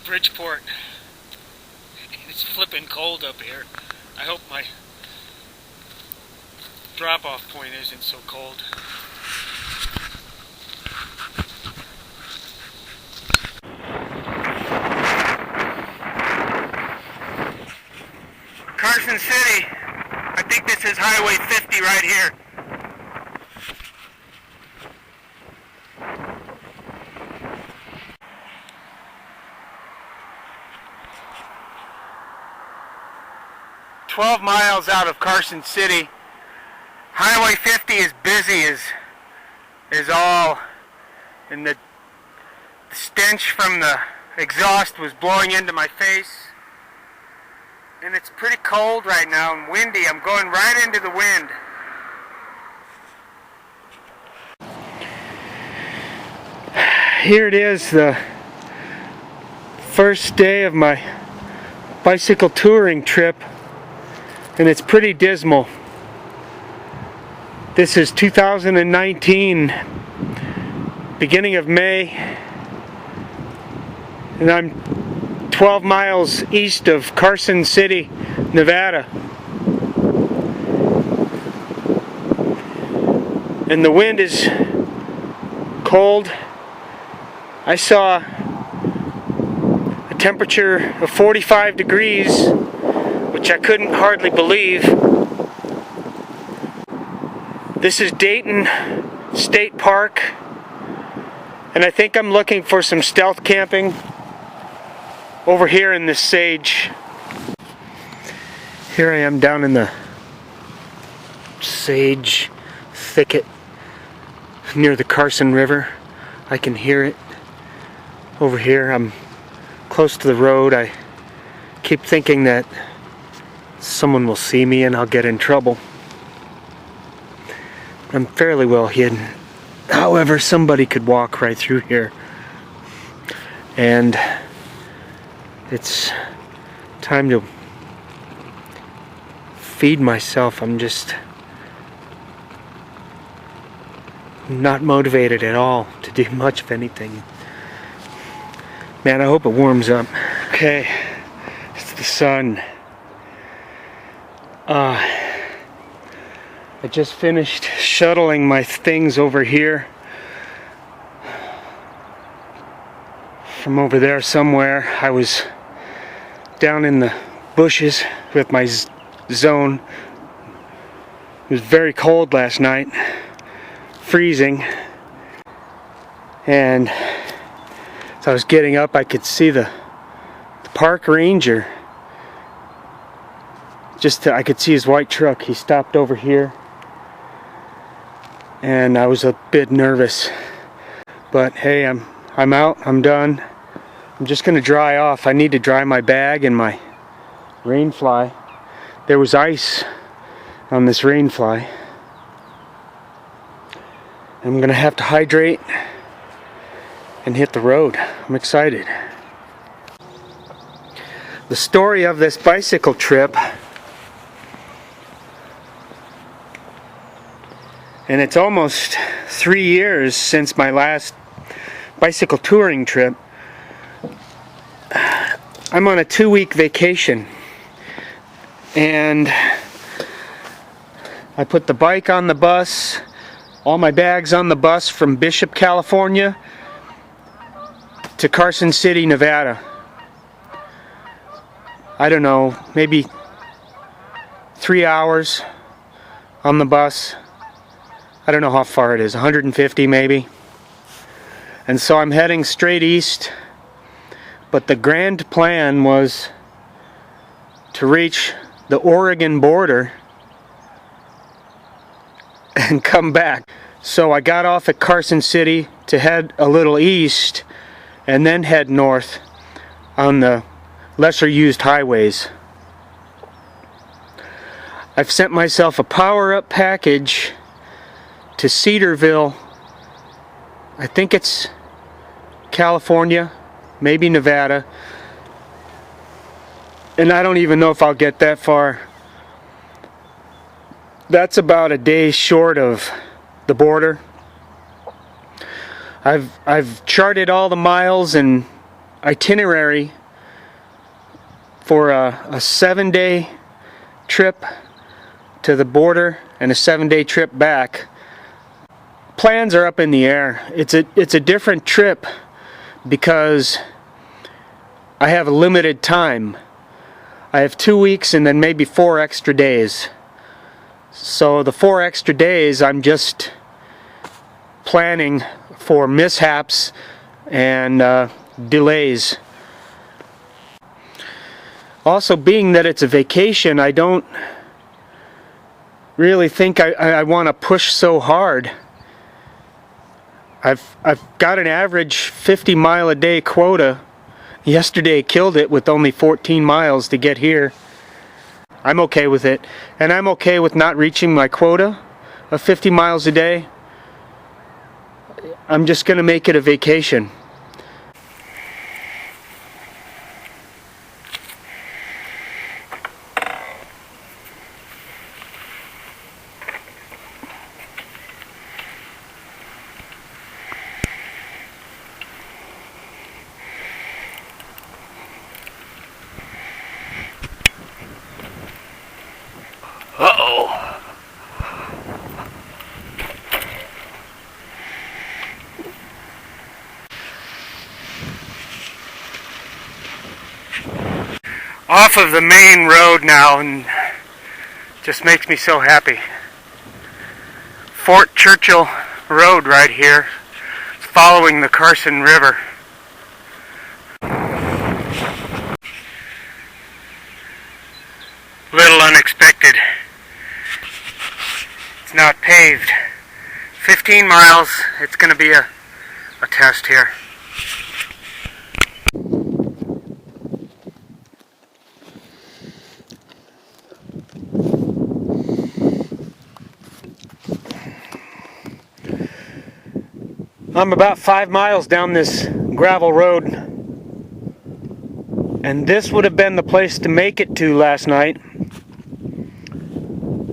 Bridgeport. It's flipping cold up here. I hope my drop-off point isn't so cold. Carson City. I think this is Highway 50 right here. "12 miles out of Carson City. Highway 50 is busy as all, and the stench from the exhaust was blowing into my face. And it's pretty cold right now and windy. I'm going right into the wind. Here it is, the first day of my bicycle touring trip, and it's pretty dismal. This is 2019, beginning of May, and I'm 12 miles east of Carson City, Nevada. And the wind is cold. I saw a temperature of 45 degrees, which I couldn't hardly believe. This is Dayton State Park, and I think I'm looking for some stealth camping over here in this sage. Here I am down in the sage thicket near the Carson River. I can hear it over here. I'm close to the road. I keep thinking that someone will see me and I'll get in trouble. I'm fairly well hidden. However, somebody could walk right through here. And it's time to feed myself. I'm just not motivated at all to do much of anything. Man, I hope it warms up. Okay, it's the sun. I just finished shuttling my things over here from over there somewhere. I was down in the bushes with my zone. It was very cold last night, freezing, and as I was getting up I could see the park ranger. I could see his white truck. He stopped over here and I was a bit nervous, but hey, I'm out, I'm done. I'm just gonna dry off. I need to dry my bag and my rain fly. There was ice on this rain fly. I'm gonna have to hydrate and hit the road. I'm excited. The story of this bicycle trip, and it's almost 3 years since my last bicycle touring trip. I'm on a 2-week vacation, and I put the bike on the bus, all my bags on the bus from Bishop, California to Carson City, Nevada. I don't know, maybe 3 hours on the bus. I don't know how far it is, 150 maybe. And so I'm heading straight east, but the grand plan was to reach the Oregon border and come back. So I got off at Carson City to head a little east and then head north on the lesser used highways. I've sent myself a power-up package to Cedarville. I think it's California, maybe Nevada, and I don't even know if I'll get that far. That's about a day short of the border. I've charted all the miles and itinerary for a 7-day trip to the border and a 7-day trip back. Plans are up in the air. It's a different trip because I have a limited time. I have 2 weeks and then maybe 4 extra days. So the 4 extra days I'm just planning for mishaps and delays. Also, being that it's a vacation, I don't really think I want to push so hard. I've got an average 50-mile-a-day quota. Yesterday I killed it with only 14 miles to get here. I'm okay with it, and I'm okay with not reaching my quota of 50 miles a day. I'm just going to make it a vacation. Uh-oh. Off of the main road now, and just makes me so happy. Fort Churchill Road right here, following the Carson River. Little unexpected. It's not paved. 15 miles, it's going to be a test here. I'm about 5 miles down this gravel road, and this would have been the place to make it to last night,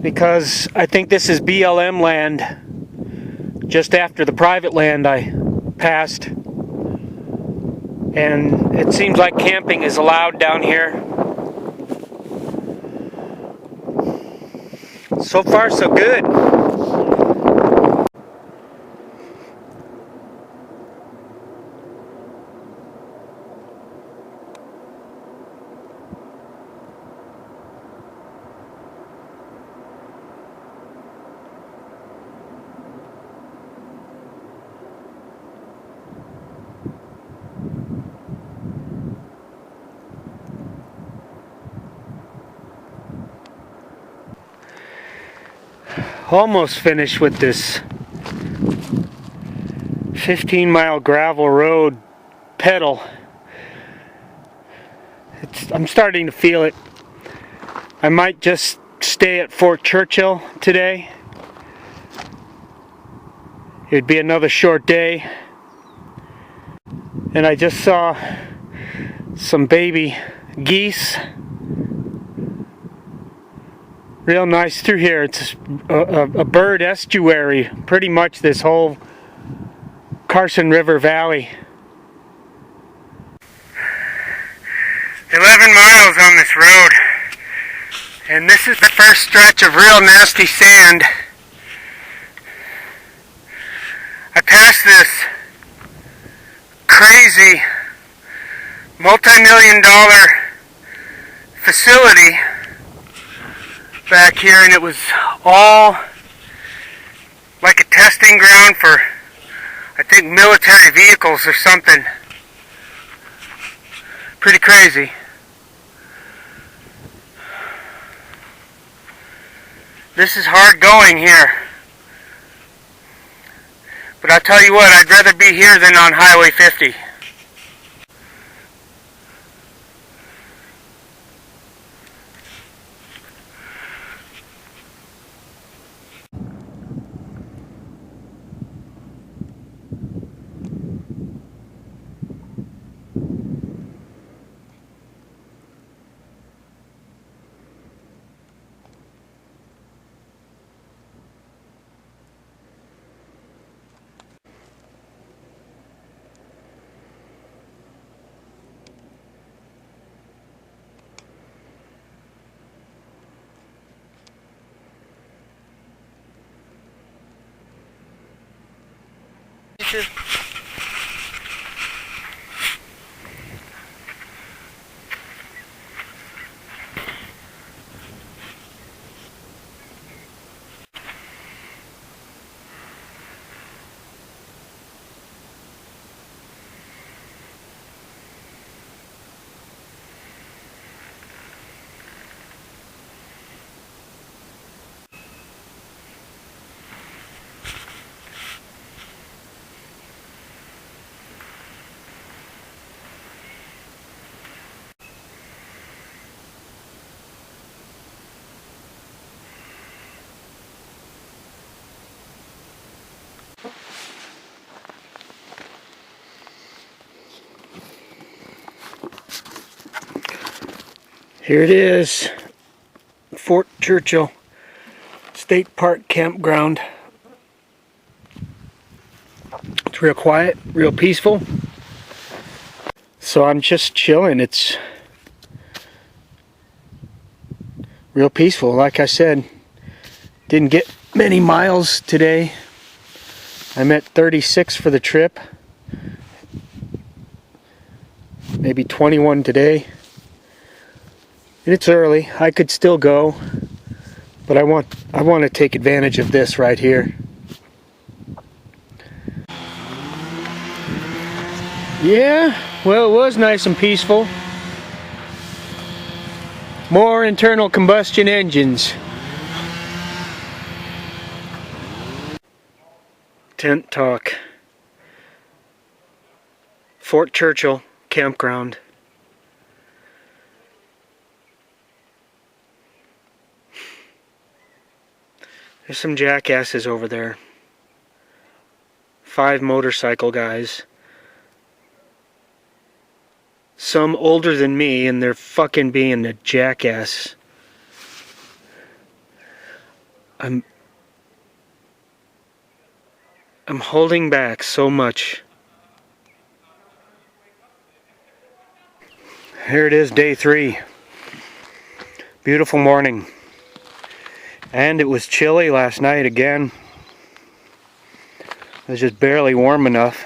because I think this is BLM land just after the private land I passed, and it seems like camping is allowed down here. So far so good. Almost finished with this 15-mile gravel road pedal. I'm starting to feel it. I might just stay at Fort Churchill today. It'd be another short day. And I just saw some baby geese. Real nice through here. It's a bird estuary, pretty much this whole Carson River Valley. 11 miles on this road, and this is the first stretch of real nasty sand. I passed this crazy multi-million-dollar facility back here, and it was all like a testing ground for, I think, military vehicles or something. Pretty crazy. This is hard going here. But I'll tell you what, I'd rather be here than on Highway 50. picture? Here it is, Fort Churchill State Park Campground. It's real quiet, real peaceful. So I'm just chilling. It's real peaceful. Like I said, didn't get many miles today. I'm at 36 for the trip. Maybe 21 today. And it's early. I could still go, but I want to take advantage of this right here. Yeah, well, it was nice and peaceful. More internal combustion engines. Tent talk. Fort Churchill Campground. There's some jackasses over there. 5 motorcycle guys. Some older than me, and they're fucking being a jackass. I'm holding back so much. Here it is, day 3. Beautiful morning. And it was chilly last night again. It was just barely warm enough.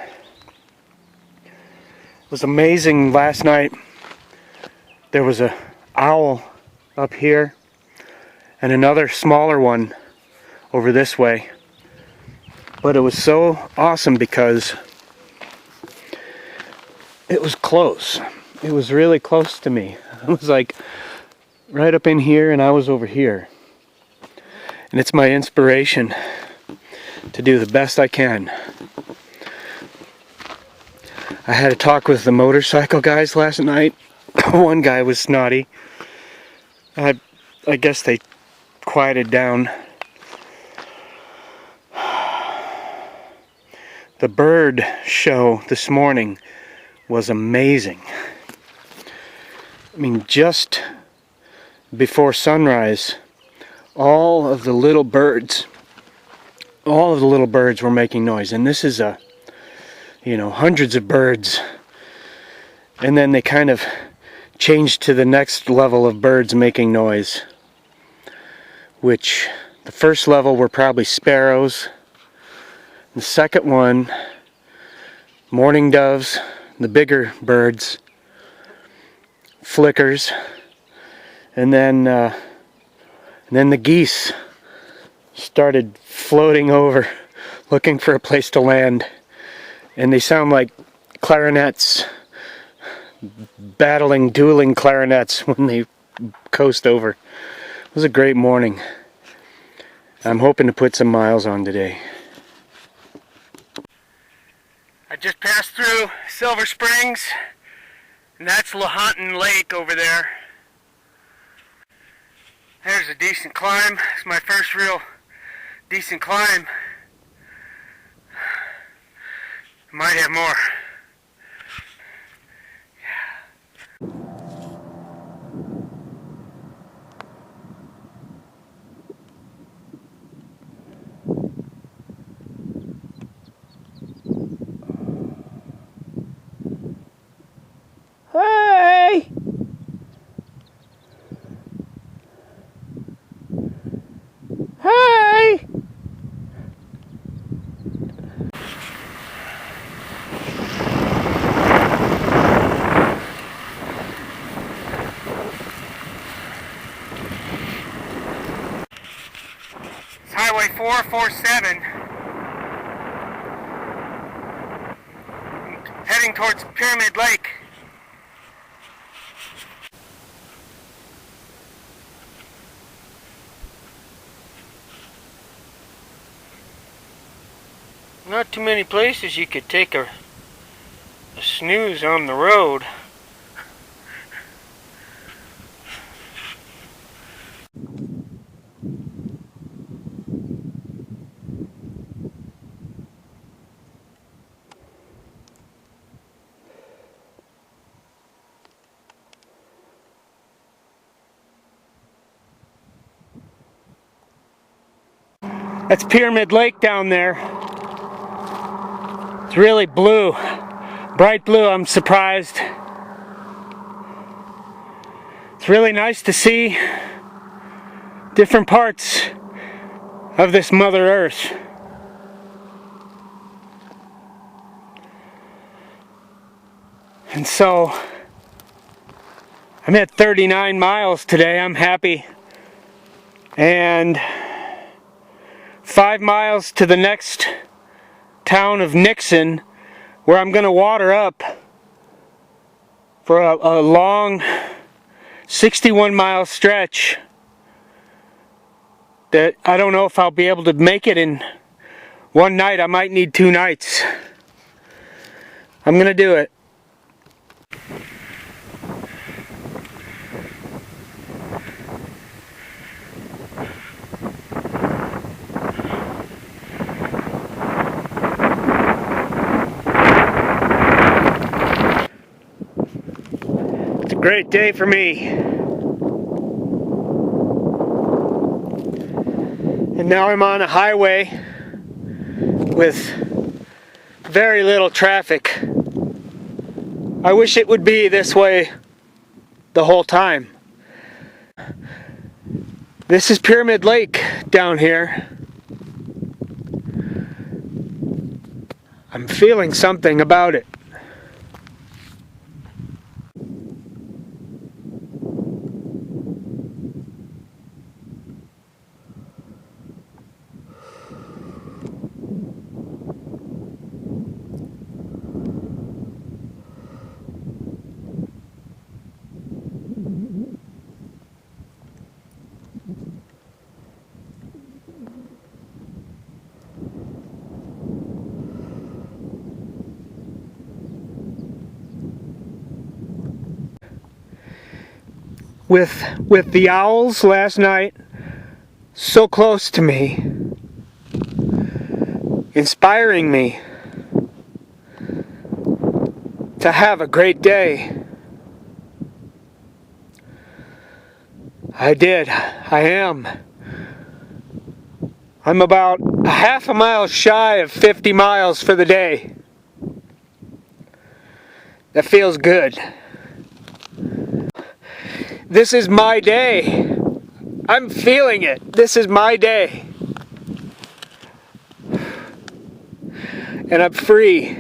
It was amazing last night. There was a owl up here and another smaller one over this way. But it was so awesome because it was close. It was really close to me. It was like right up in here and I was over here. And it's my inspiration to do the best I can. I had a talk with the motorcycle guys last night. One guy was snotty. I guess they quieted down. The bird show this morning was amazing. I mean, just before sunrise, all of the little birds were making noise. And this is hundreds of birds. And then they kind of changed to the next level of birds making noise, which the first level were probably sparrows. The second one, mourning doves, the bigger birds, flickers, and then the geese started floating over, looking for a place to land. And they sound like clarinets, dueling clarinets when they coast over. It was a great morning. I'm hoping to put some miles on today. I just passed through Silver Springs, and that's Lahontan Lake over there. There's a decent climb. It's my first real decent climb. Might have more. Hey! Hey! Highway 447, heading towards Pyramid Lake. Not too many places you could take a snooze on the road. That's Pyramid Lake down there. It's really blue, bright blue. I'm surprised. It's really nice to see different parts of this Mother Earth. And so I'm at 39 miles today. I'm happy. And 5 miles to the next town of Nixon, where I'm going to water up for a long 61-mile stretch that I don't know if I'll be able to make it in one night. I might need 2 nights. I'm going to do it. It's a great day for me. And now I'm on a highway with very little traffic. I wish it would be this way the whole time. This is Pyramid Lake down here. I'm feeling something about it. With the owls last night so close to me, inspiring me to have a great day. I did. I am. I'm about a half a mile shy of 50 miles for the day. That feels good. This is my day. I'm feeling it. This is my day. And I'm free.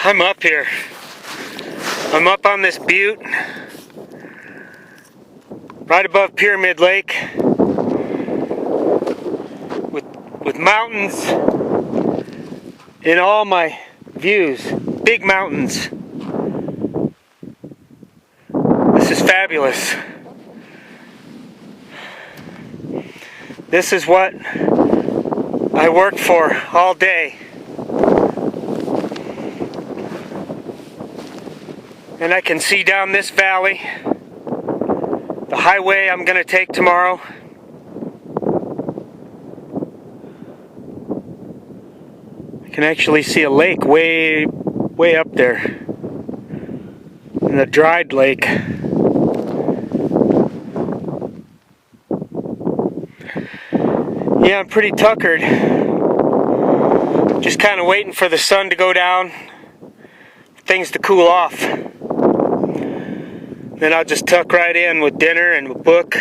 I'm up here. I'm up on this butte, right above Pyramid Lake, with mountains in all my views. Big mountains. This is fabulous. This is what I work for all day. And I can see down this valley, the highway I'm going to take tomorrow. I can actually see a lake way up there, in the dried lake. Yeah, I'm pretty tuckered. Just kind of waiting for the sun to go down. things to cool off. Then I'll just tuck right in with dinner and a book.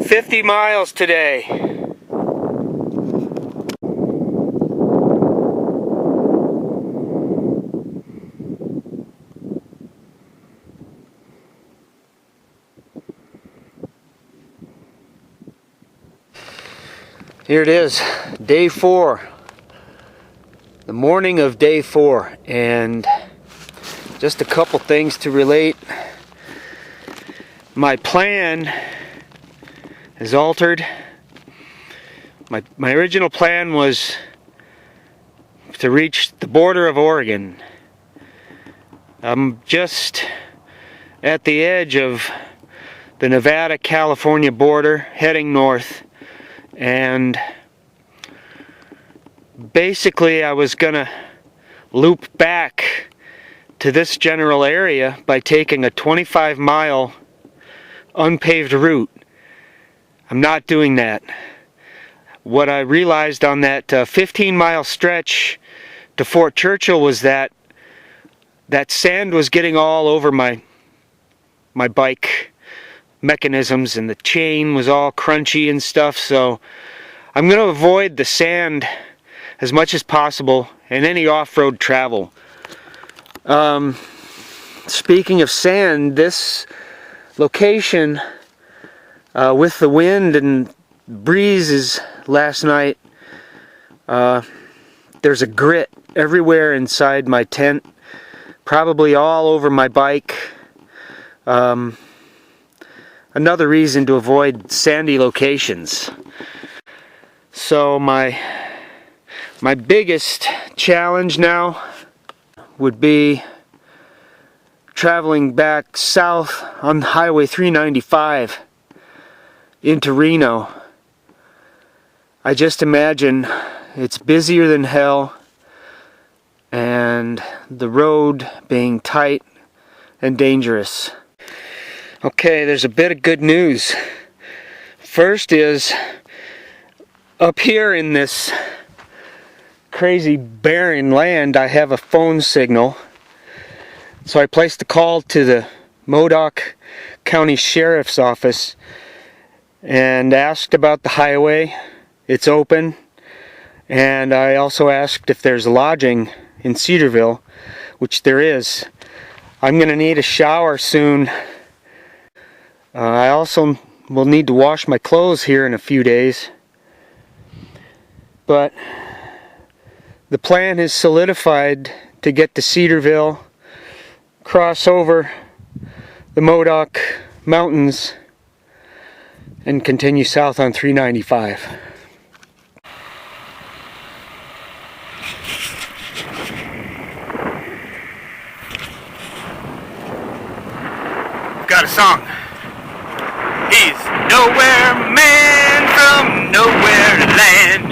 50 miles today. Here it is, day 4. The morning of day 4, and just a couple things to relate. My plan is altered. My original plan was to reach the border of Oregon. I'm just at the edge of the Nevada-California border, heading north, and basically I was gonna loop back to this general area by taking a 25-mile unpaved route. I'm not doing that. What I realized on that 15-mile stretch to Fort Churchill was that sand was getting all over my bike mechanisms, and the chain was all crunchy and stuff, so I'm going to avoid the sand as much as possible in any off-road travel. Speaking of sand, this location with the wind and breezes last night, there's a grit everywhere inside my tent, probably all over my bike. Another reason to avoid sandy locations. So my biggest challenge now would be traveling back south on Highway 395 into Reno. I just imagine it's busier than hell, and the road being tight and dangerous. Okay, there's a bit of good news. First is, up here in this crazy barren land, I have a phone signal. So I placed a call to the Modoc County Sheriff's Office and asked about the highway. It's open. And I also asked if there's lodging in Cedarville, which there is. I'm going to need a shower soon. I also will need to wash my clothes here in a few days. But the plan is solidified to get to Cedarville, cross over the Modoc Mountains, and continue south on 395. Got a song. He's nowhere man from nowhere land,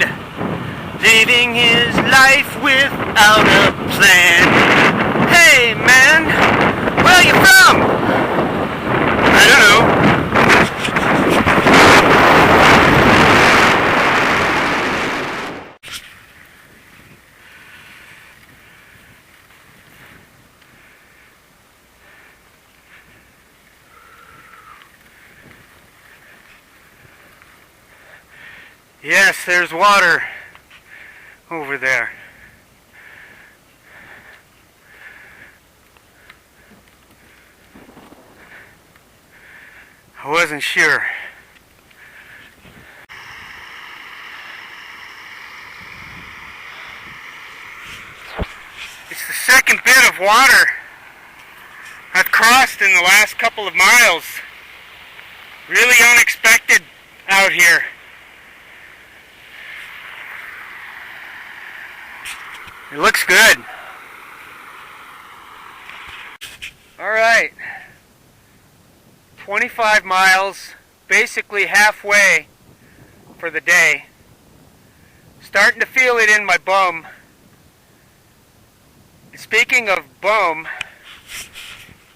living his life without a plan. Hey man, where are you from? I don't know. Yes, there's water over there. I wasn't sure. It's the second bit of water I've crossed in the last couple of miles. Really unexpected out here. It looks good. Alright. 25 miles, basically halfway for the day. Starting to feel it in my bum. Speaking of bum,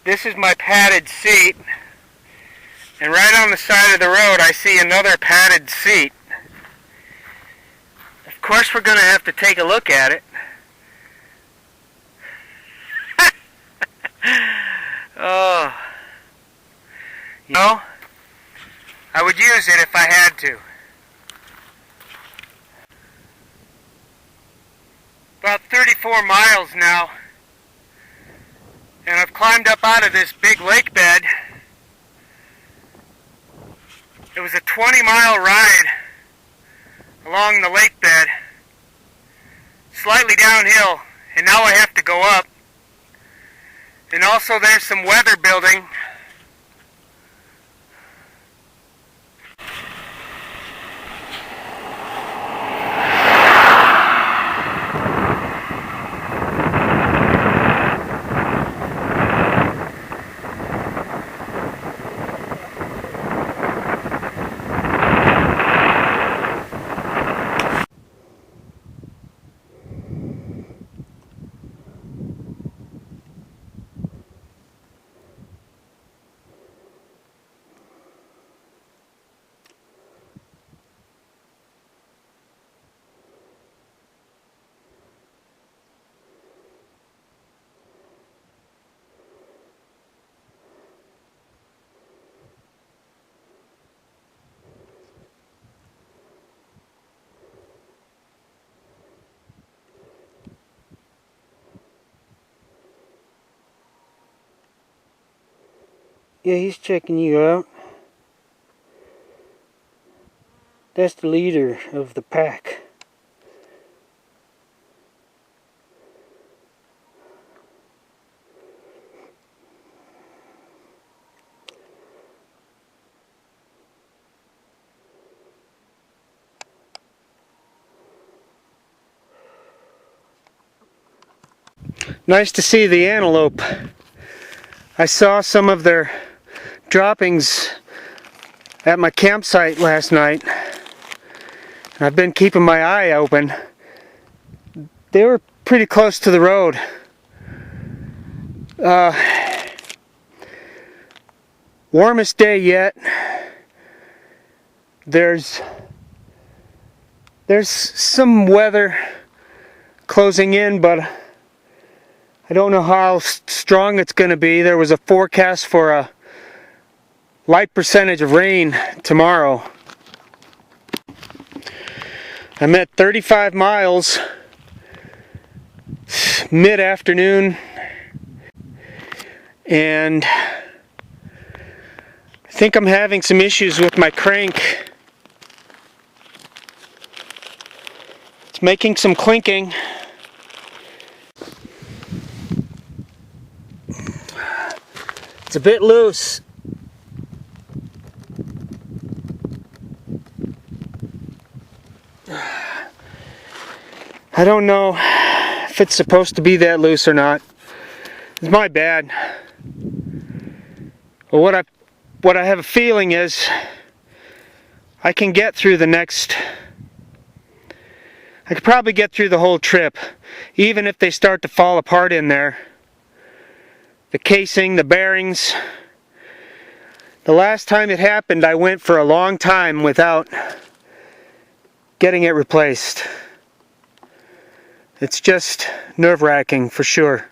this is my padded seat. And right on the side of the road I see another padded seat. Of course we're going to have to take a look at it. Oh. You know, I would use it if I had to. About 34 miles now. And I've climbed up out of this big lake bed. It was a 20-mile ride along the lake bed, slightly downhill, and now I have to go up. And also there's some weather building. Yeah, he's checking you out. That's the leader of the pack. Nice to see the antelope. I saw some of their droppings at my campsite last night. I've been keeping my eye open. They were pretty close to the road. Warmest day yet. There's some weather closing in, but I don't know how strong it's going to be. There was a forecast for a light percentage of rain tomorrow. I'm at 35 miles, mid-afternoon, and I think I'm having some issues with my crank. It's making some clinking. It's a bit loose. I don't know if it's supposed to be that loose or not. It's my bad. But what I have a feeling is I can get through the next. I could probably get through the whole trip, even if they start to fall apart in there. The casing, the bearings. The last time it happened, I went for a long time without getting it replaced. It's just nerve-wracking for sure.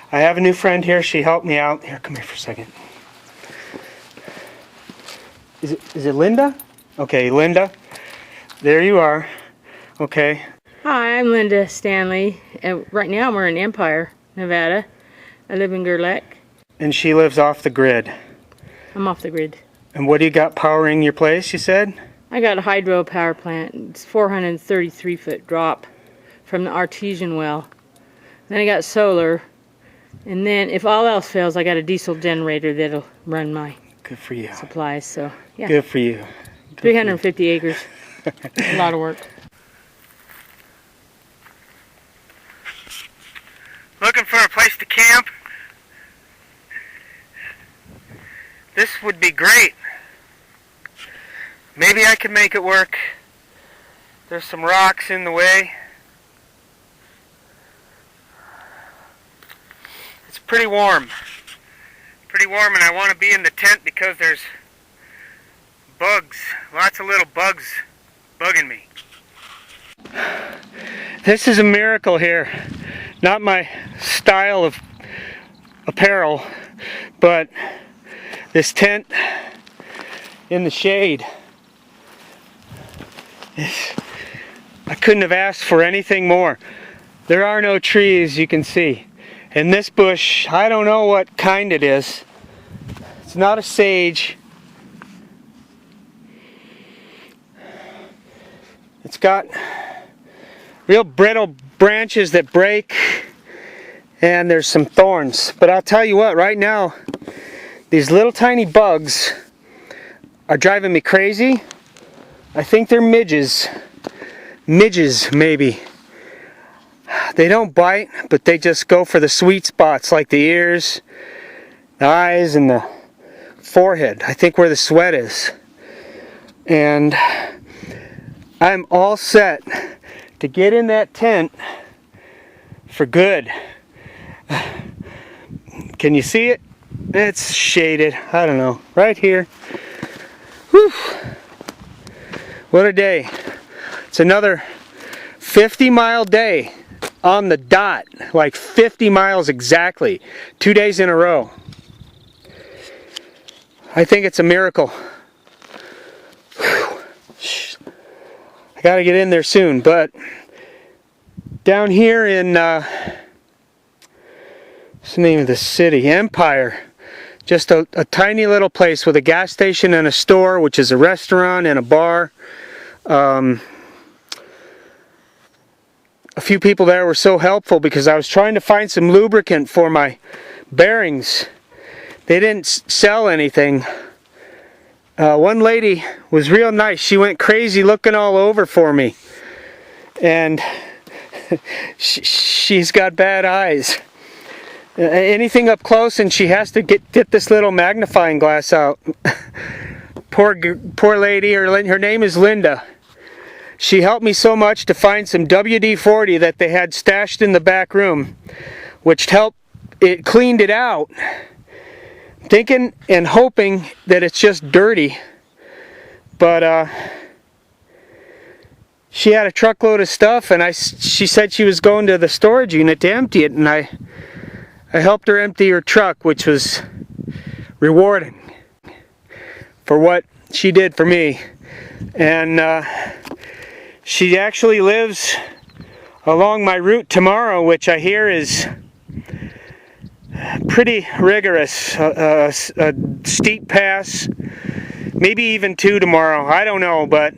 I have a new friend here. She helped me out. Here, come here for a second. Is it Linda? Okay, Linda. There you are. Okay. Hi, I'm Linda Stanley. Right now we're in Empire, Nevada. I live in Gerlach. And she lives off the grid. I'm off the grid. And what do you got powering your place, you said? I got a hydro power plant. It's 433-foot drop from the artesian well. Then I got solar. And then if all else fails, I got a diesel generator that'll run my Good for you. supplies. So, yeah. Good for you. Good 350 acres. A lot of work. Looking for a place to camp? This would be great. Maybe I can make it work. There's some rocks in the way. It's pretty warm. Pretty warm, and I want to be in the tent because there's bugs. Lots of little bugs bugging me. This is a miracle here. Not my style of apparel, but this tent in the shade, I couldn't have asked for anything more. There are no trees, you can see. And this bush, I don't know what kind it is. It's not a sage. It's got real brittle branches that break, and there's some thorns. But I'll tell you what, right now, these little tiny bugs are driving me crazy. I think they're midges. Midges, maybe. They don't bite, but they just go for the sweet spots, like the ears, the eyes, and the forehead. I think where the sweat is. And I'm all set to get in that tent for good. Can you see it? It's shaded. I don't know. Right here. Whew. What a day. It's another 50-mile day on the dot. Like 50 miles exactly. 2 days in a row. I think it's a miracle. Whew. I gotta get in there soon, but down here in what's the name of the city? Empire. Just a tiny little place with a gas station and a store, which is a restaurant and a bar. A few people there were so helpful because I was trying to find some lubricant for my bearings. They didn't sell anything. One lady was real nice. She went crazy looking all over for me. And she's got bad eyes. Anything up close and she has to get this little magnifying glass out. Poor lady. Her name is Linda. She helped me so much to find some WD-40 that they had stashed in the back room, which helped. It cleaned it out. Thinking and hoping that it's just dirty, but she had a truckload of stuff, and she said she was going to the storage unit to empty it, and I helped her empty her truck, which was rewarding for what she did for me. And she actually lives along my route tomorrow, which I hear is pretty rigorous. A steep pass, maybe even 2 tomorrow. I don't know, but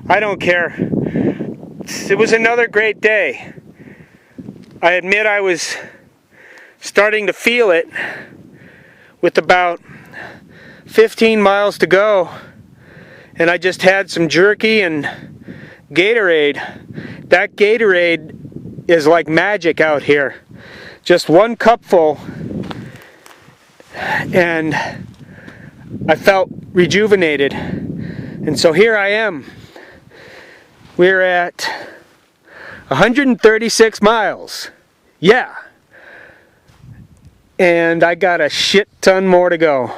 I don't care. It was another great day. I admit I was starting to feel it with about 15 miles to go, and I just had some jerky and Gatorade. That Gatorade is like magic out here. Just 1 cupful, and I felt rejuvenated. And so here I am. We're at 136 miles. Yeah. And I got a shit ton more to go.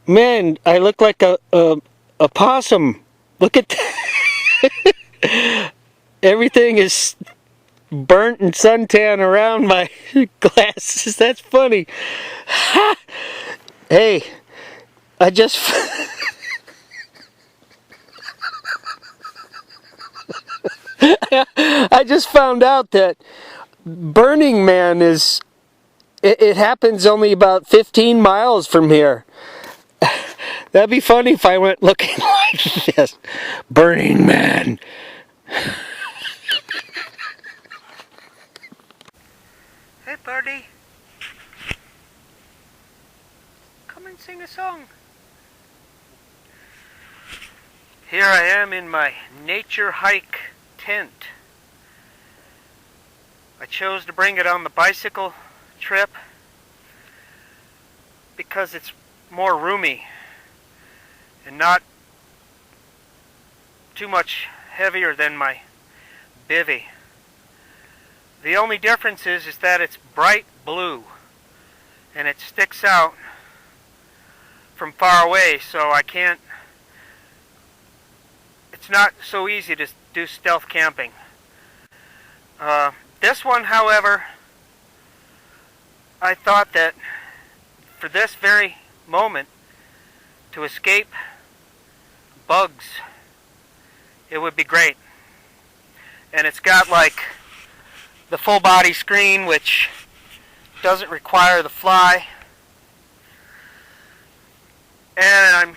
Man, I look like a possum. Look at that. Everything is burnt and suntan around my glasses. That's funny. Hey, I just I just found out that Burning Man is it happens only about 15 miles from here. That'd be funny if I went looking like this. Burning Man. Hey, birdie. Come and sing a song. Here I am in my nature hike tent. I chose to bring it on the bicycle trip because it's more roomy and not too much heavier than my bivvy. The only difference is that it's bright blue and it sticks out from far away, so I can't, it's not so easy to do stealth camping. This one, however, I thought that for this very moment, to escape bugs, it would be great. And it's got like the full body screen, which doesn't require the fly. And I'm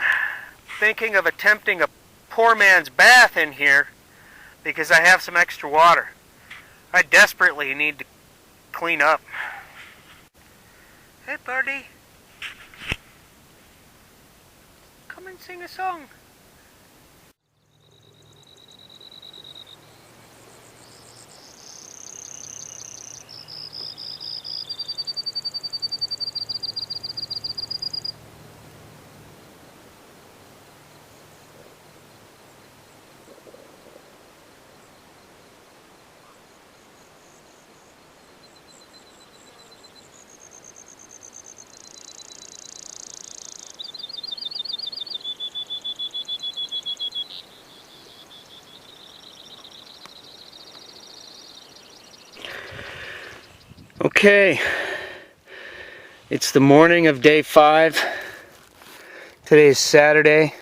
thinking of attempting a poor man's bath in here because I have some extra water. I desperately need to clean up. Hey, birdie. Come and sing a song. Okay, it's the morning of day 5. Today is Saturday.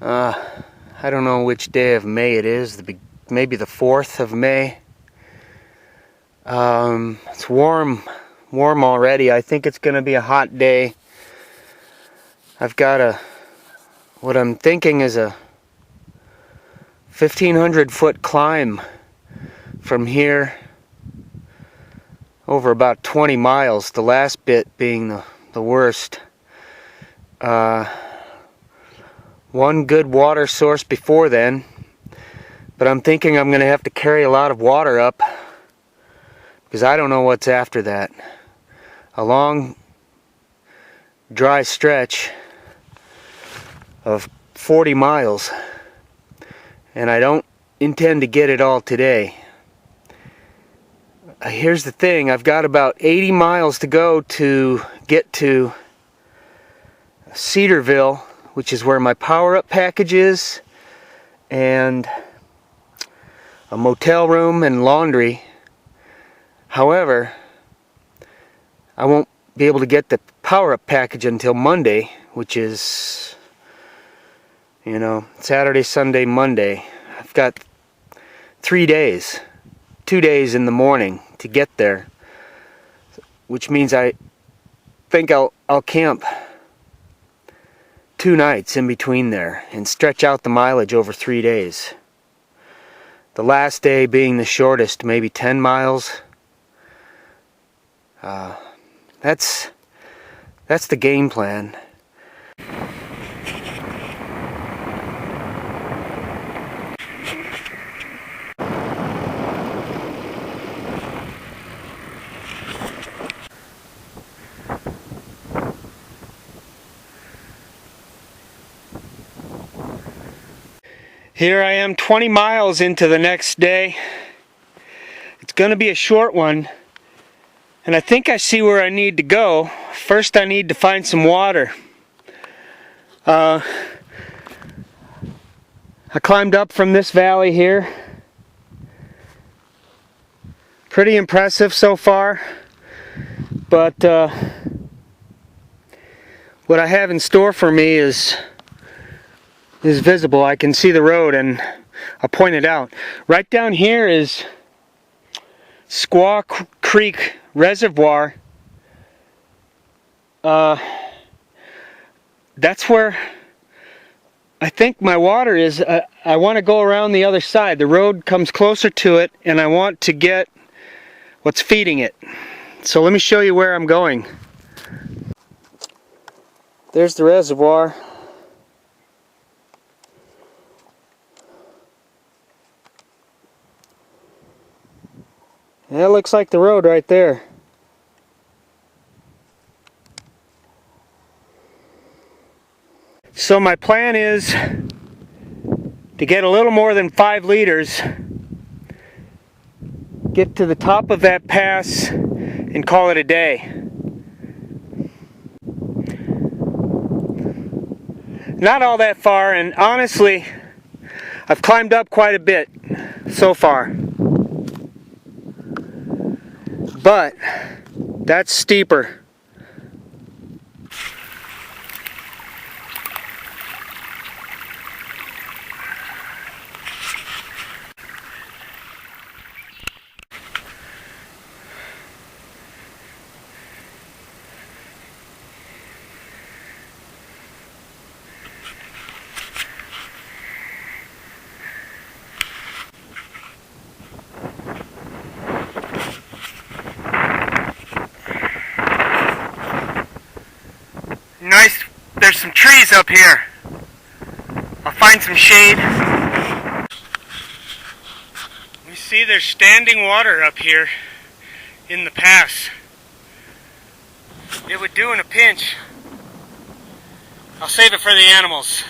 I don't know which day of May it is, maybe the 4th of May. It's warm already. I think it's going to be a hot day. I've got what I'm thinking is a 1,500 foot climb from here over about 20 miles, the last bit being the worst. One good water source before then, but I'm thinking I'm going to have to carry a lot of water up because I don't know what's after that. A long dry stretch of 40 miles, and I don't intend to get it all today. Here's the thing, I've got about 80 miles to go to get to Cedarville, which is where my power-up package is, and a motel room and laundry. However, I won't be able to get the power-up package until Monday, which is, Saturday, Sunday, Monday. I've got 3 days, 2 days in the morning to get there, which means I think I'll camp 2 nights in between there and stretch out the mileage over 3 days. The last day being the shortest, maybe 10 miles. That's the game plan. Here I am 20 miles into the next day. It's going to be a short one, and I think I see where I need to go. First I need to find some water. I climbed up from this valley here. Pretty impressive so far, but what I have in store for me is visible. I can see the road, and I'll point it out. Right down here is Squaw Creek Reservoir. That's where I think my water is. I want to go around the other side. The road comes closer to it, and I want to get what's feeding it. So let me show you where I'm going. There's the reservoir. That looks like the road right there. So my plan is to get a little more than 5 liters, get to the top of that pass, and call it a day. Not all that far, and honestly, I've climbed up quite a bit so far. but that's steeper. Nice, there's some trees up here. I'll find some shade. We see there's standing water up here in the pass. It would do in a pinch. I'll save it for the animals.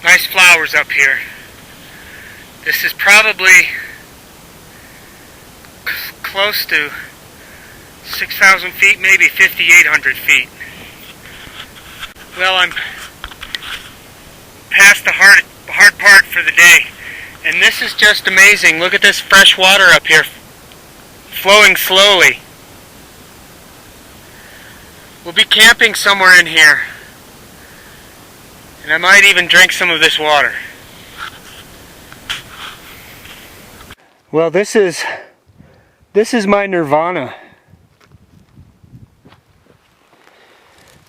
Nice flowers up here. This is probably close to 6,000 feet, maybe 5,800 feet. Well, I'm past the hard part for the day. And this is just amazing. Look at this fresh water up here, flowing slowly. We'll be camping somewhere in here. And I might even drink some of this water. Well, this is my nirvana.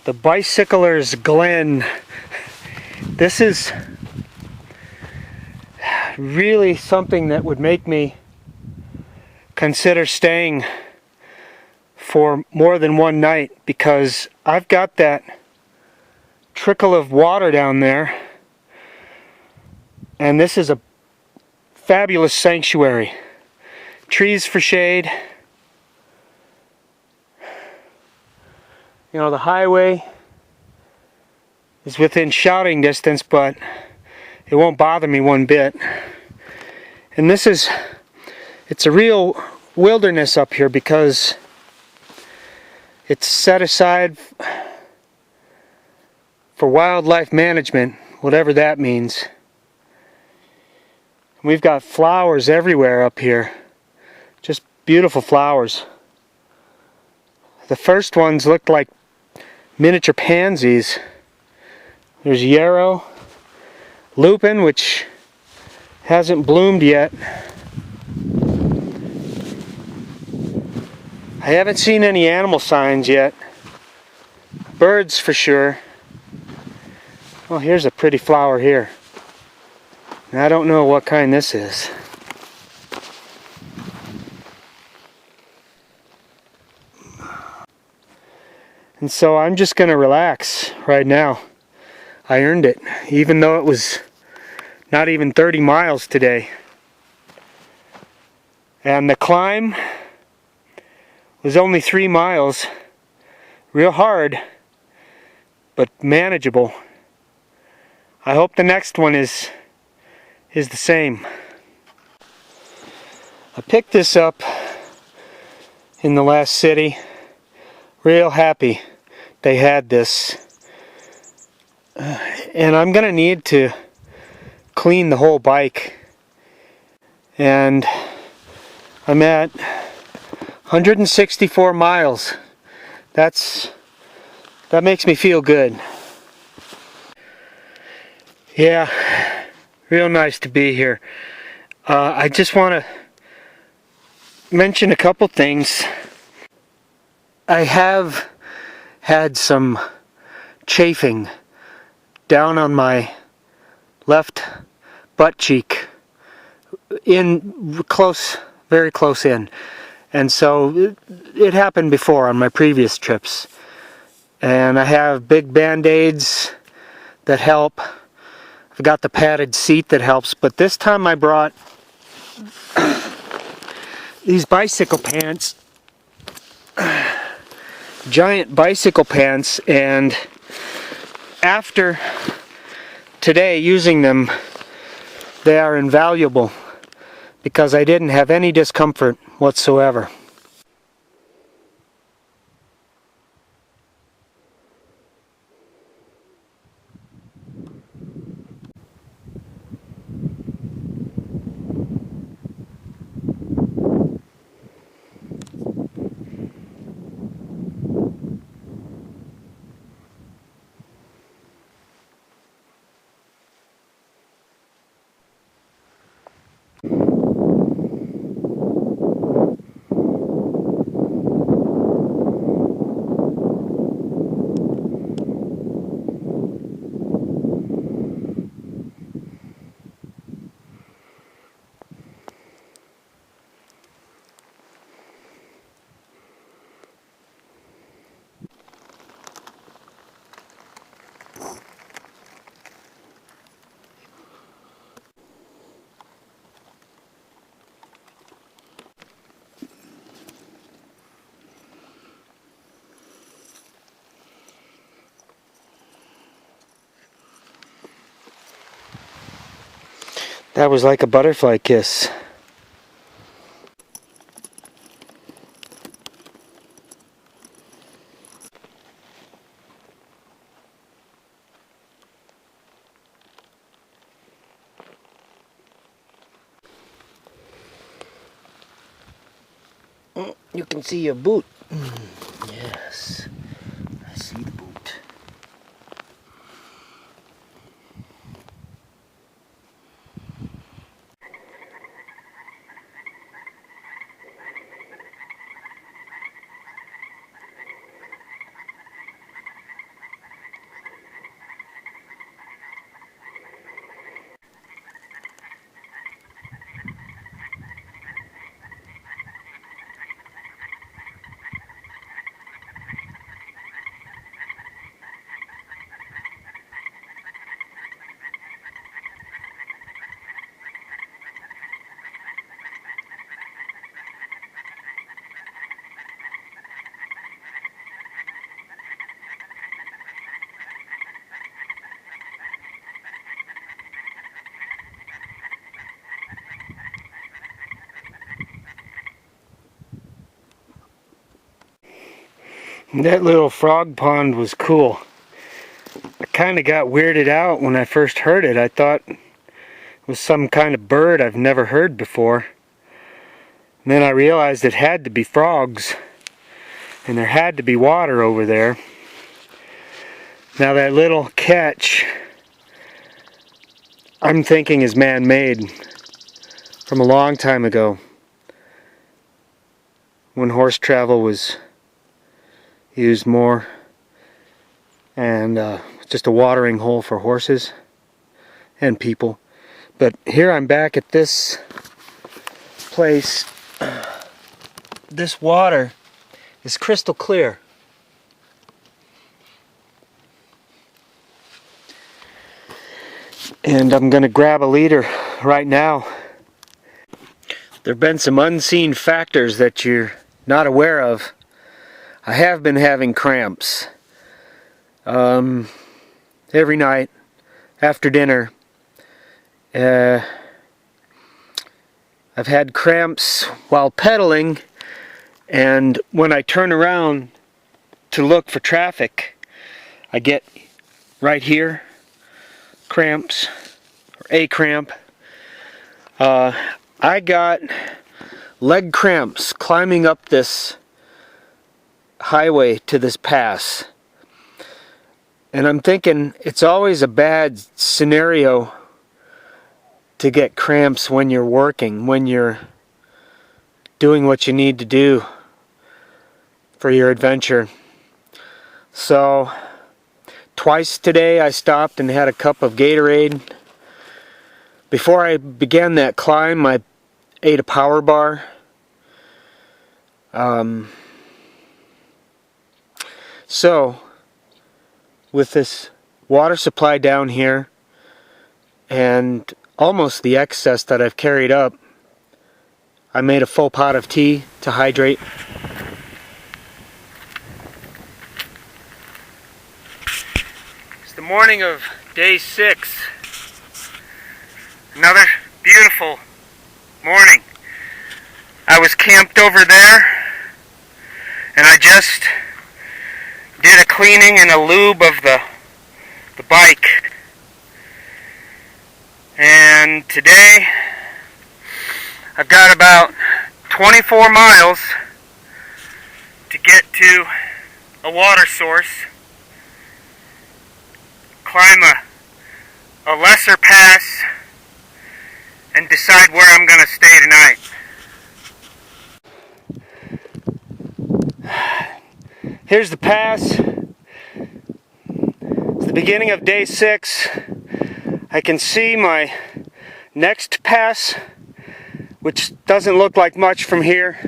The Bicycler's Glen. This is really something that would make me consider staying for more than one night, because I've got that trickle of water down there, and this is a fabulous sanctuary. Trees for shade. You know, the highway is within shouting distance, but it won't bother me one bit. And it's a real wilderness up here, because it's set aside for wildlife management, whatever that means. We've got flowers everywhere up here. Just beautiful flowers. The first ones looked like miniature pansies. There's yarrow, lupin, which hasn't bloomed yet. I haven't seen any animal signs yet. Birds for sure. Oh, here's a pretty flower here. And I don't know what kind this is. And so I'm just going to relax right now. I earned it, even though it was not even 30 miles today. And the climb was only 3 miles. Real hard, but manageable. I hope the next one is the same. I picked this up in the last city. Real happy they had this. And I'm gonna need to clean the whole bike. And I'm at 164 miles. That makes me feel good. Yeah, real nice to be here. I just want to mention a couple things. I have had some chafing down on my left butt cheek, very close in. And so it happened before on my previous trips. And I have big band-aids that help. I've got the padded seat that helps, but this time I brought these bicycle pants, giant bicycle pants, and after today using them, they are invaluable because I didn't have any discomfort whatsoever. That was like a butterfly kiss. You can see your boot. Yes, I see the boot. That little frog pond was cool. I kind of got weirded out when I first heard it. I thought it was some kind of bird I've never heard before. And then I realized it had to be frogs. And there had to be water over there. Now that little catch, I'm thinking is man-made from a long time ago, when horse travel was used more, and just a watering hole for horses and people. But here I'm back at this place. This water is crystal clear. And I'm gonna grab a liter right now. There have been some unseen factors that you're not aware of. I have been having cramps every night after dinner. I've had cramps while pedaling, and when I turn around to look for traffic, I get right here cramps, or a cramp. I got leg cramps climbing up this highway to this pass, and I'm thinking it's always a bad scenario to get cramps when you're working, when you're doing what you need to do for your adventure. So twice today I stopped and had a cup of Gatorade. Before I began that climb, I ate a power bar. So, with this water supply down here and almost the excess that I've carried up, I made a full pot of tea to hydrate. It's the morning of day 6. Another beautiful morning. I was camped over there, and I just did a cleaning and a lube of the bike. And today I've got about 24 miles to get to a water source, climb a lesser pass, and decide where I'm going to stay tonight. Here's the pass. It's the beginning of day 6. I can see my next pass, which doesn't look like much from here.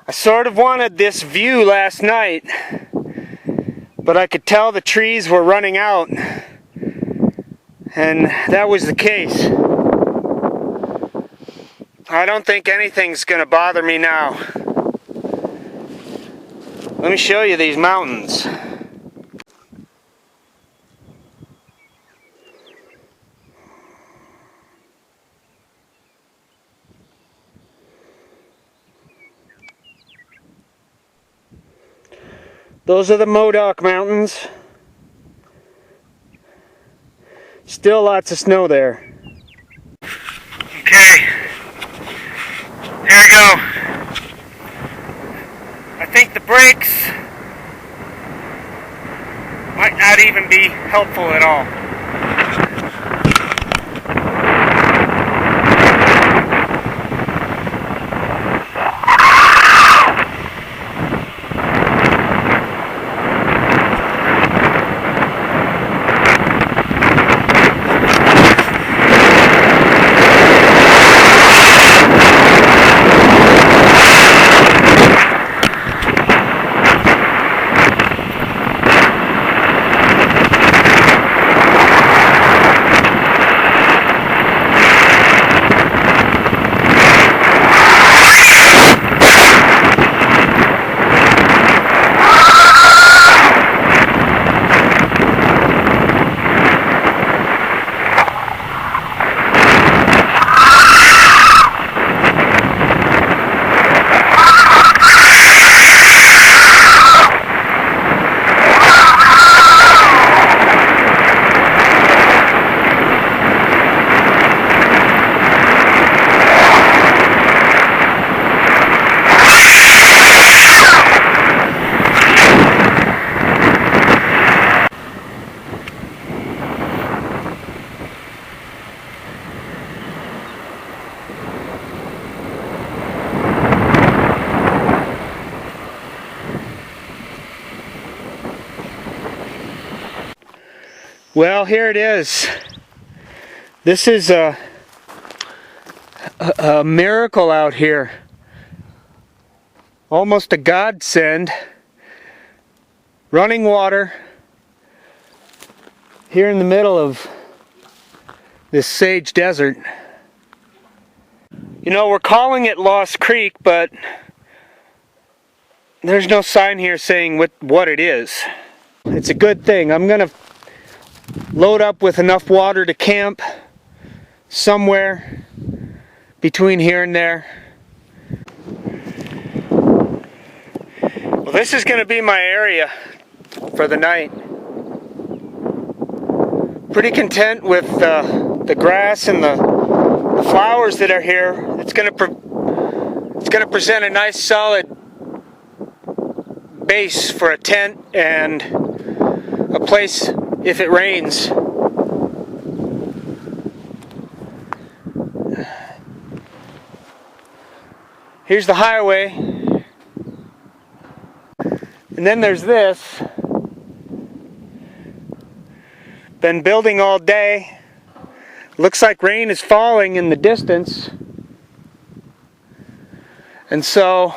I sort of wanted this view last night, but I could tell the trees were running out, and that was the case. I don't think anything's gonna bother me now. Let me show you these mountains. Those are the Modoc Mountains. Still lots of snow there. Okay, here we go. I think the brakes might not even be helpful at all. Well, here it is. This is a miracle out here. Almost a godsend. Running water here in the middle of this sage desert. You know, we're calling it Lost Creek, but there's no sign here saying what it is. It's a good thing. I'm gonna load up with enough water to camp somewhere between here and there. Well, this is going to be my area for the night. Pretty content with the grass and the flowers that are here. It's going to present a nice solid base for a tent and a place if it rains. Here's the highway. And then there's this. Been building all day. Looks like rain is falling in the distance. And so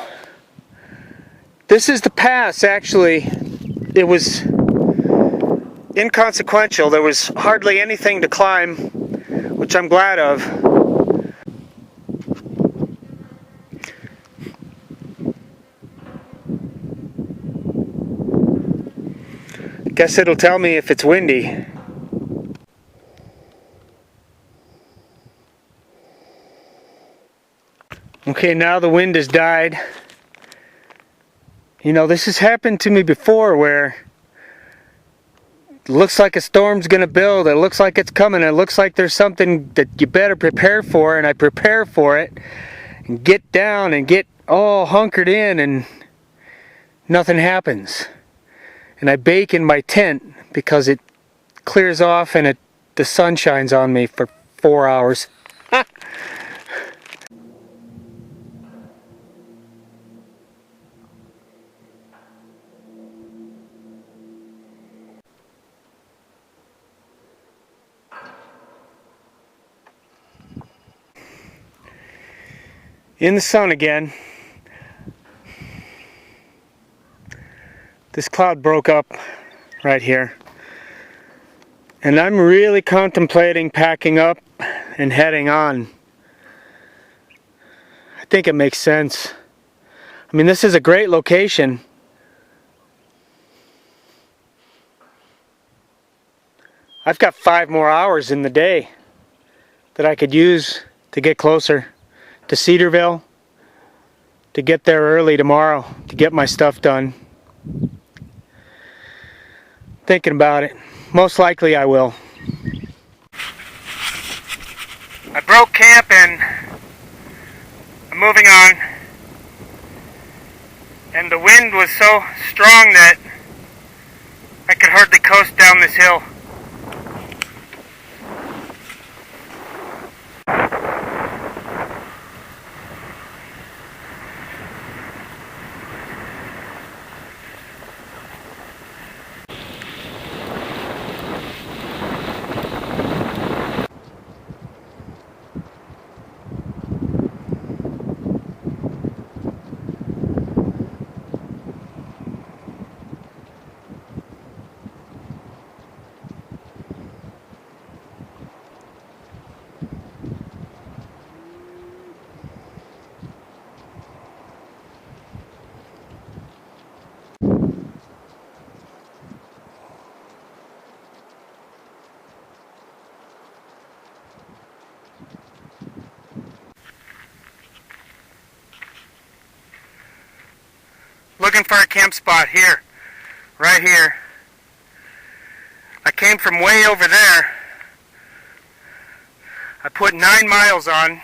this is the pass, actually. It was inconsequential. There was hardly anything to climb, which I'm glad of. Guess it'll tell me if it's windy. Okay, now the wind has died. You know, this has happened to me before where it looks like a storm's gonna build, it looks like it's coming, it looks like there's something that you better prepare for, and I prepare for it and get down and get all hunkered in and nothing happens. And I bake in my tent because it clears off and the sun shines on me for 4 hours. In the sun again. This cloud broke up right here. And I'm really contemplating packing up and heading on. I think it makes sense. I mean, this is a great location. I've got 5 more hours in the day that I could use to get closer to Cedarville, to get there early tomorrow, to get my stuff done. Thinking about it. Most likely I will. I broke camp and I'm moving on. And the wind was so strong that I could hardly coast down this hill. Looking for a camp spot here, right here. I came from way over there. I put 9 miles on,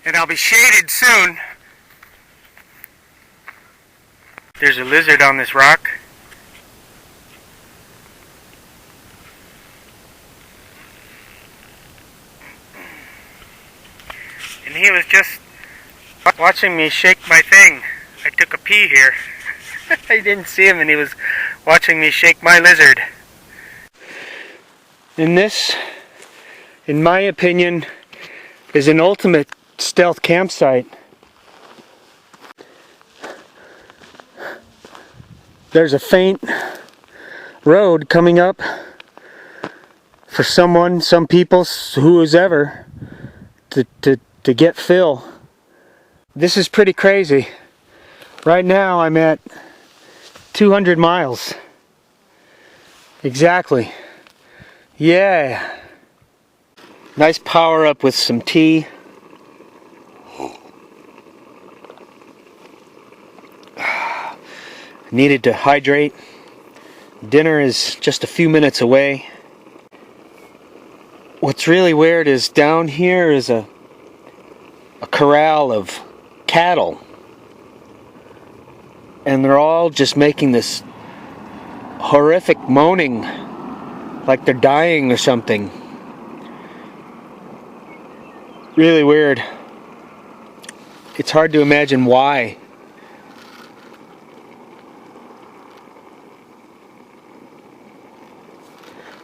and I'll be shaded soon. There's a lizard on this rock. And he was just watching me shake my thing. I took a pee here. I didn't see him and he was watching me shake my lizard. And this, in my opinion, is an ultimate stealth campsite. There's a faint road coming up for someone, some people, who's ever, to get fill. This is pretty crazy. Right now I'm at 200 miles. Exactly. Yeah. Nice power up with some tea. Needed to hydrate. Dinner is just a few minutes away. What's really weird is down here is a corral of cattle. And they're all just making this horrific moaning like they're dying or something. Really weird. It's hard to imagine why.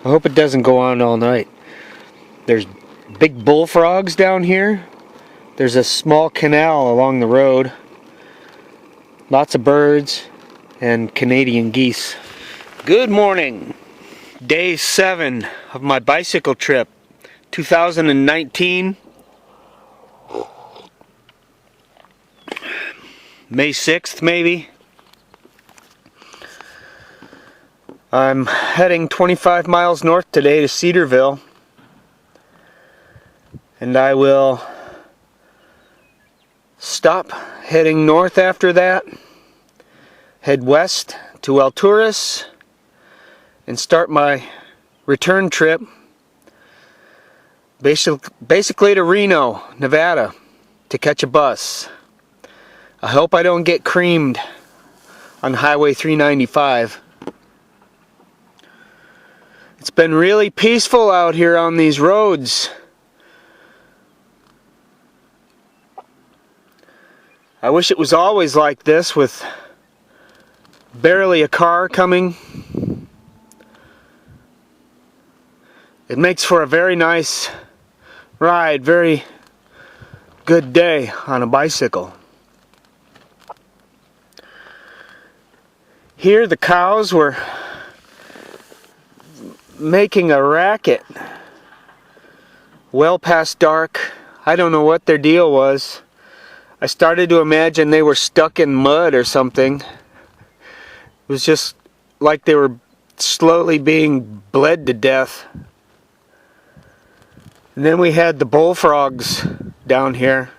I hope it doesn't go on all night. There's big bullfrogs down here. There's a small canal along the road. Lots of birds and Canadian geese. Good morning. Day 7 of my bicycle trip. 2019. May 6th maybe. I'm heading 25 miles north today to Cedarville. And I will stop heading north after that, head west to Alturas, and start my return trip basically to Reno, Nevada, to catch a bus. I hope I don't get creamed on Highway 395. It's been really peaceful out here on these roads. I wish it was always like this, with barely a car coming. It makes for a very nice ride, very good day on a bicycle. Here the cows were making a racket well past dark. I don't know what their deal was. I started to imagine they were stuck in mud or something. It was just like they were slowly being bled to death. And then we had the bullfrogs down here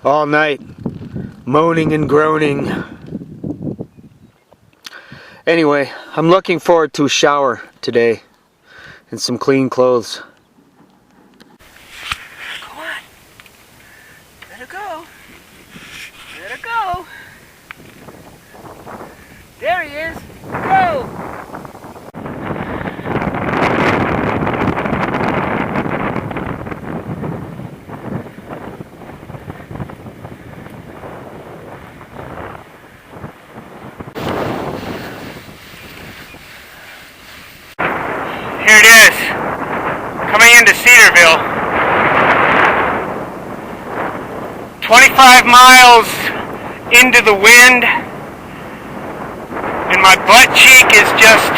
all night, moaning and groaning. Anyway, I'm looking forward to a shower today and some clean clothes. Come on. Let her go. Let her go. There he is. Go. Here it is, coming into Cedarville. 25 miles into the wind, and my butt cheek is just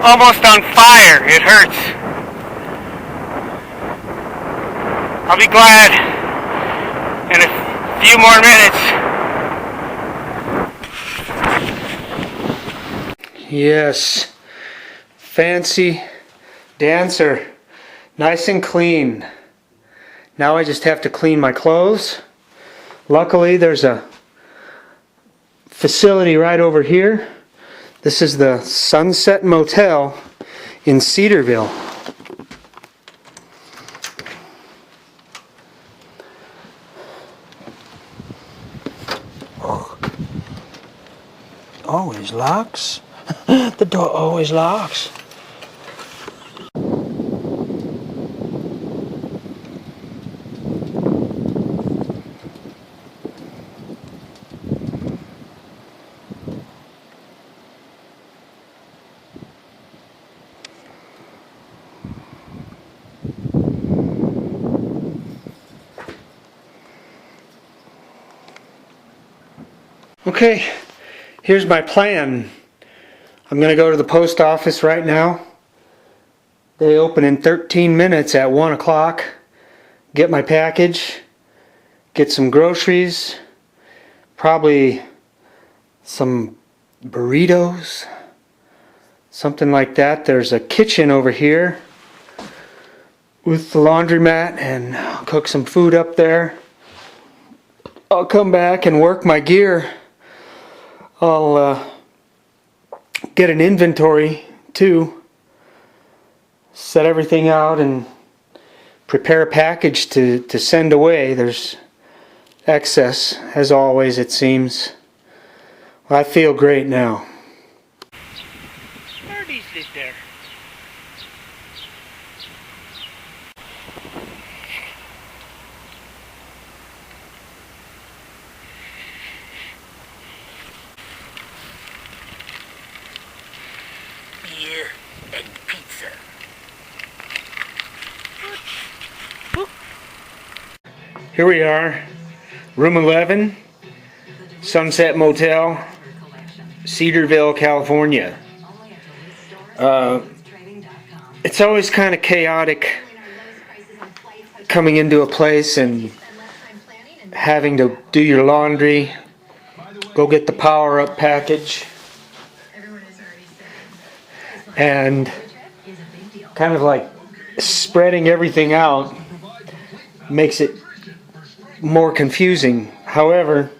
almost on fire. It hurts. I'll be glad in a few more minutes. Yes. Fancy dancer, nice and clean. Now I just have to clean my clothes. Luckily there's a facility right over here. This is the Sunset Motel in Cedarville. Always locks. The door always locks. Okay, here's my plan. I'm going to go to the post office right now. They open in 13 minutes at 1 o'clock. Get my package, get some groceries, probably some burritos, something like that. There's a kitchen over here with the laundromat, and I'll cook some food up there. I'll come back and work my gear. I'll get an inventory too, set everything out and prepare a package to send away. There's excess, as always it seems. Well, I feel great now. Birdies sit there. Beer and pizza. Here we are, room 11, Sunset Motel, Cedarville, California. It's always kind of chaotic coming into a place and having to do your laundry, go get the power-up package, and kind of like spreading everything out makes it more confusing. However,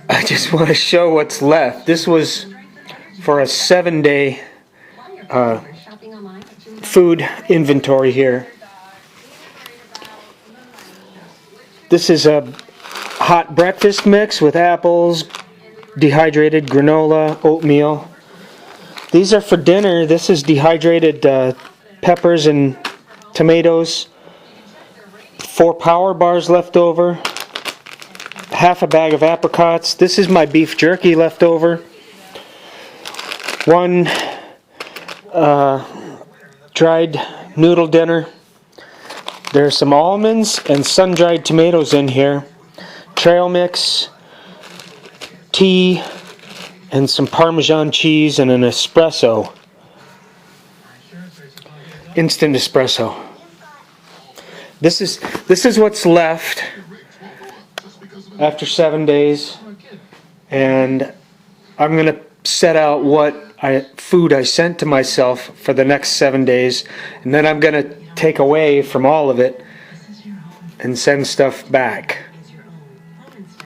I just want to show what's left. This was for a 7-day food inventory here. This is a hot breakfast mix with apples, dehydrated granola, oatmeal. These are for dinner. This is dehydrated peppers and tomatoes. 4 power bars left over. Half a bag of apricots. This is my beef jerky left over. 1 dried noodle dinner. There's some almonds and sun-dried tomatoes in here. Trail mix, tea, and some Parmesan cheese and an espresso. Instant espresso. This is what's left after 7 days, and I'm gonna set out what food I sent to myself for the next 7 days, and then I'm gonna take away from all of it and send stuff back.